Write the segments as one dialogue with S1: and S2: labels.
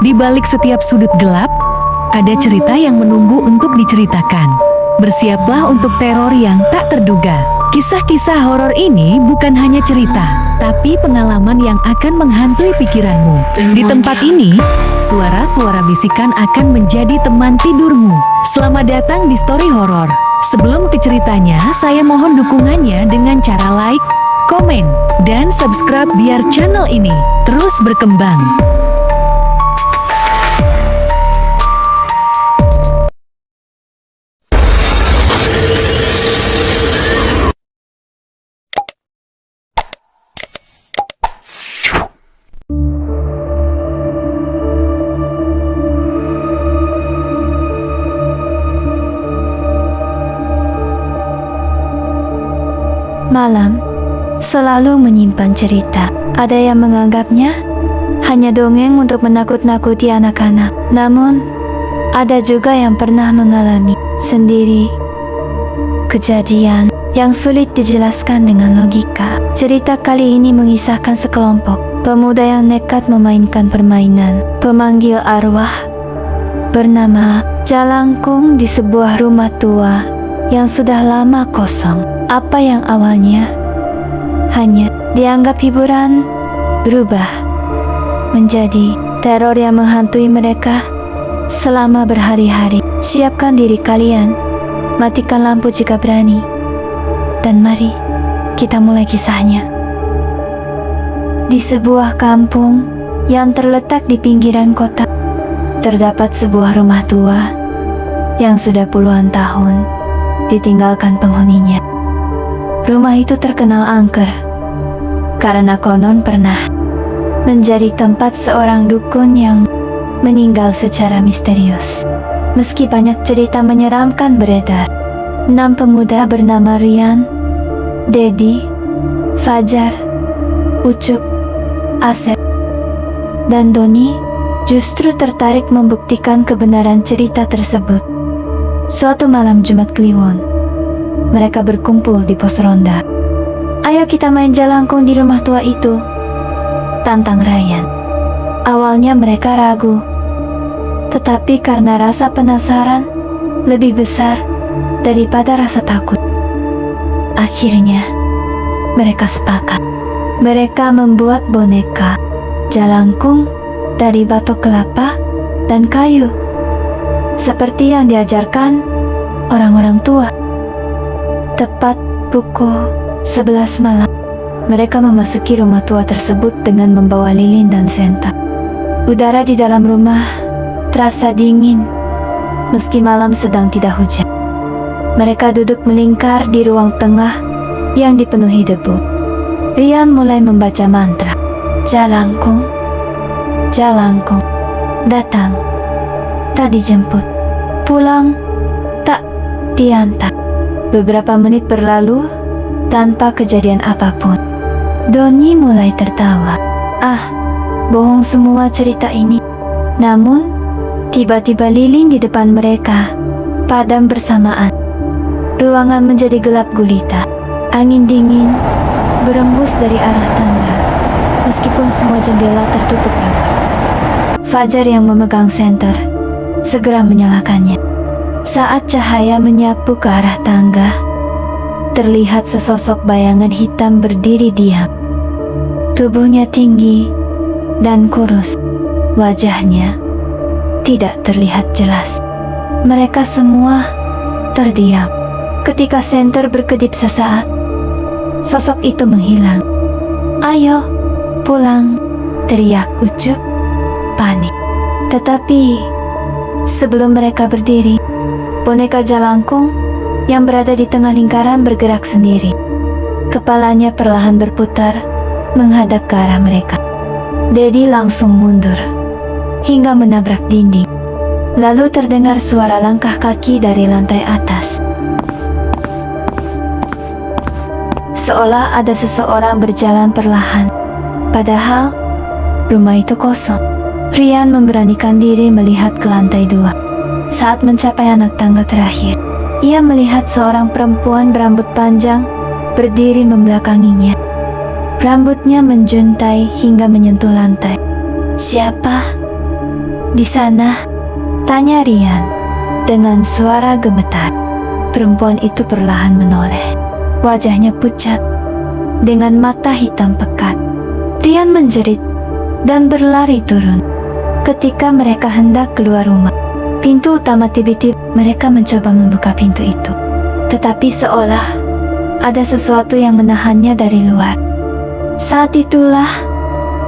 S1: Di balik setiap sudut gelap, ada cerita yang menunggu untuk diceritakan. Bersiaplah untuk teror yang tak terduga. Kisah-kisah horor ini bukan hanya cerita, tapi pengalaman yang akan menghantui pikiranmu. Di tempat ini, suara-suara bisikan akan menjadi teman tidurmu. Selamat datang di Story Horor. Sebelum ke ceritanya, saya mohon dukungannya dengan cara like, komen, dan subscribe biar channel ini terus berkembang.
S2: Malam selalu menyimpan cerita. Ada yang menganggapnya hanya dongeng untuk menakut-nakuti anak-anak. Namun, ada juga yang pernah mengalami sendiri kejadian yang sulit dijelaskan dengan logika. Cerita kali ini mengisahkan sekelompok pemuda yang nekat memainkan permainan pemanggil arwah bernama Jalangkung di sebuah rumah tua yang sudah lama kosong. Apa yang awalnya hanya dianggap hiburan berubah menjadi teror yang menghantui mereka selama berhari-hari. Siapkan diri kalian, matikan lampu jika berani, dan mari kita mulai kisahnya. Di sebuah kampung yang terletak di pinggiran kota, terdapat sebuah rumah tua yang sudah puluhan tahun ditinggalkan penghuninya. Rumah itu terkenal angker karena konon pernah menjadi tempat seorang dukun yang meninggal secara misterius. Meski banyak cerita menyeramkan beredar, 6 pemuda bernama Rian, Dedi, Fajar, Ucup, Asep, dan Doni justru tertarik membuktikan kebenaran cerita tersebut. Suatu malam Jumat Kliwon, mereka berkumpul di pos ronda. "Ayo kita main jalangkung di rumah tua itu," tantang Ryan. Awalnya mereka ragu, tetapi karena rasa penasaran lebih besar daripada rasa takut, akhirnya mereka sepakat. Mereka membuat boneka jalangkung dari batok kelapa dan kayu, seperti yang diajarkan orang-orang tua. Tepat pukul 11 malam, mereka memasuki rumah tua tersebut dengan membawa lilin dan senter. Udara di dalam rumah terasa dingin, meski malam sedang tidak hujan. Mereka duduk melingkar di ruang tengah yang dipenuhi debu. Rian mulai membaca mantra. "Jalangkung, Jalangkung, datang, tak dijemput, pulang, tak diantar." Beberapa menit berlalu tanpa kejadian apapun. Doni mulai tertawa. Bohong semua cerita ini. Namun, tiba-tiba lilin di depan mereka padam bersamaan. Ruangan menjadi gelap gulita. Angin dingin berembus dari arah tangga, meskipun semua jendela tertutup rapat. Fajar yang memegang senter segera menyalakannya. Saat cahaya menyapu ke arah tangga, terlihat sesosok bayangan hitam berdiri diam. Tubuhnya tinggi dan kurus. Wajahnya tidak terlihat jelas. Mereka semua terdiam. Ketika senter berkedip sesaat, sosok itu menghilang. "Ayo, pulang," teriak Ucup, panik. Tetapi sebelum mereka berdiri, boneka Jalangkung yang berada di tengah lingkaran bergerak sendiri. Kepalanya perlahan berputar menghadap ke arah mereka. Dedi langsung mundur hingga menabrak dinding. Lalu terdengar suara langkah kaki dari lantai atas. Seolah ada seseorang berjalan perlahan, padahal rumah itu kosong. Rian memberanikan diri melihat ke lantai 2. Saat mencapai anak tangga terakhir, ia melihat seorang perempuan berambut panjang berdiri membelakanginya. Rambutnya menjuntai hingga menyentuh lantai. "Siapa di sana?" tanya Rian dengan suara gemetar. Perempuan itu perlahan menoleh. Wajahnya pucat dengan mata hitam pekat. Rian menjerit dan berlari turun. Ketika mereka hendak keluar rumah, pintu utama tiba-tiba mereka mencoba membuka pintu itu. Tetapi seolah ada sesuatu yang menahannya dari luar. Saat itulah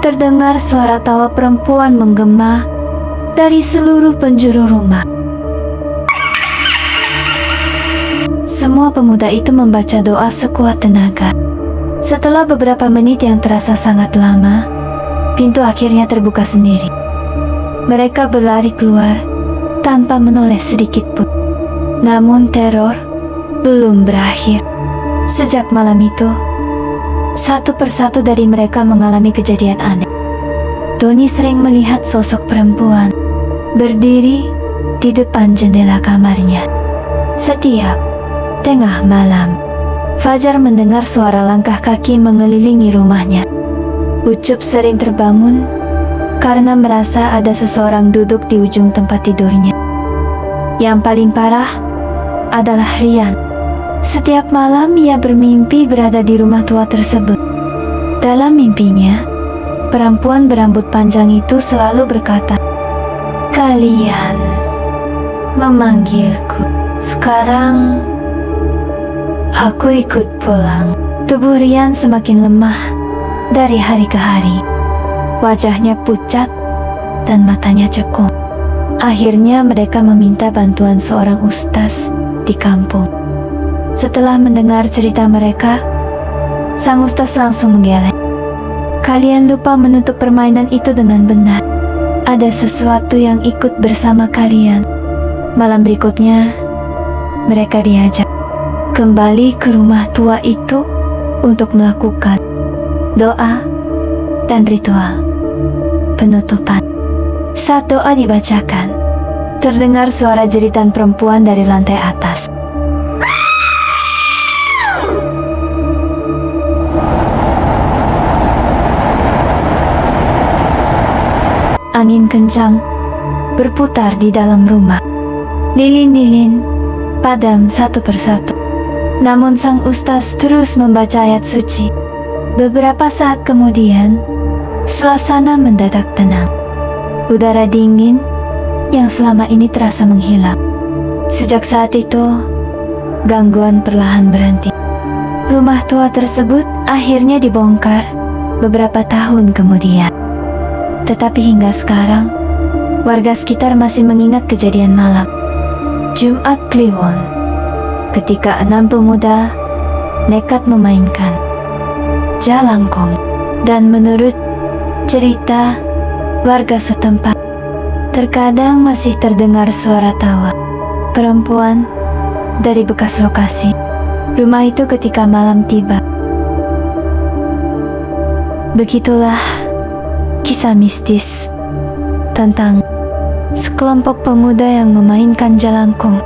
S2: terdengar suara tawa perempuan menggema dari seluruh penjuru rumah. Semua pemuda itu membaca doa sekuat tenaga. Setelah beberapa menit yang terasa sangat lama, pintu akhirnya terbuka sendiri. Mereka berlari keluar tanpa menoleh sedikit pun. Namun teror belum berakhir. Sejak malam itu, satu persatu dari mereka mengalami kejadian aneh. Doni sering melihat sosok perempuan berdiri di depan jendela kamarnya. Setiap tengah malam, Fajar mendengar suara langkah kaki mengelilingi rumahnya. Ucup sering terbangun karena merasa ada seseorang duduk di ujung tempat tidurnya. Yang paling parah adalah Rian. Setiap malam ia bermimpi berada di rumah tua tersebut. Dalam mimpinya, perempuan berambut panjang itu selalu berkata, "Kalian memanggilku. Sekarang aku ikut pulang." Tubuh Rian semakin lemah dari hari ke hari. Wajahnya pucat dan matanya cekung. Akhirnya mereka meminta bantuan seorang ustaz di kampung. Setelah mendengar cerita mereka, sang ustaz langsung menggeleng. "Kalian lupa menutup permainan itu dengan benar. Ada sesuatu yang ikut bersama kalian." Malam berikutnya, mereka diajak kembali ke rumah tua itu untuk melakukan doa dan ritual penutupan. Saat doa dibacakan, terdengar suara jeritan perempuan dari lantai atas. Angin kencang berputar di dalam rumah. Lilin-lilin padam satu persatu. Namun sang ustaz terus membaca ayat suci. Beberapa saat kemudian, suasana mendadak tenang. Udara dingin yang selama ini terasa menghilang. Sejak saat itu, gangguan perlahan berhenti. Rumah tua tersebut akhirnya dibongkar beberapa tahun kemudian. Tetapi hingga sekarang, warga sekitar masih mengingat kejadian malam Jumat Kliwon, ketika 6 pemuda nekat memainkan jalangkung. Dan menurut cerita warga setempat, terkadang masih terdengar suara tawa perempuan dari bekas lokasi rumah itu ketika malam tiba. Begitulah kisah mistis tentang sekelompok pemuda yang memainkan jalangkung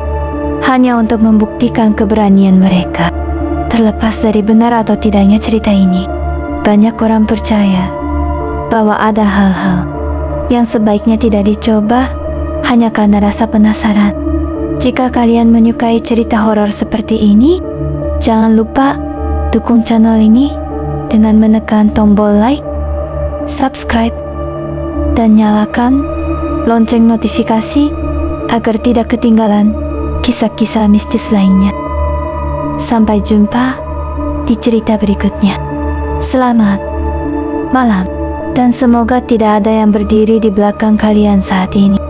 S2: hanya untuk membuktikan keberanian mereka. Terlepas dari benar atau tidaknya cerita ini, banyak orang percaya bahwa ada hal-hal yang sebaiknya tidak dicoba hanya karena rasa penasaran. Jika kalian menyukai cerita horor seperti ini, jangan lupa dukung channel ini dengan menekan tombol like, subscribe, dan nyalakan lonceng notifikasi agar tidak ketinggalan kisah-kisah mistis lainnya. Sampai jumpa di cerita berikutnya. Selamat malam, dan semoga tidak ada yang berdiri di belakang kalian saat ini.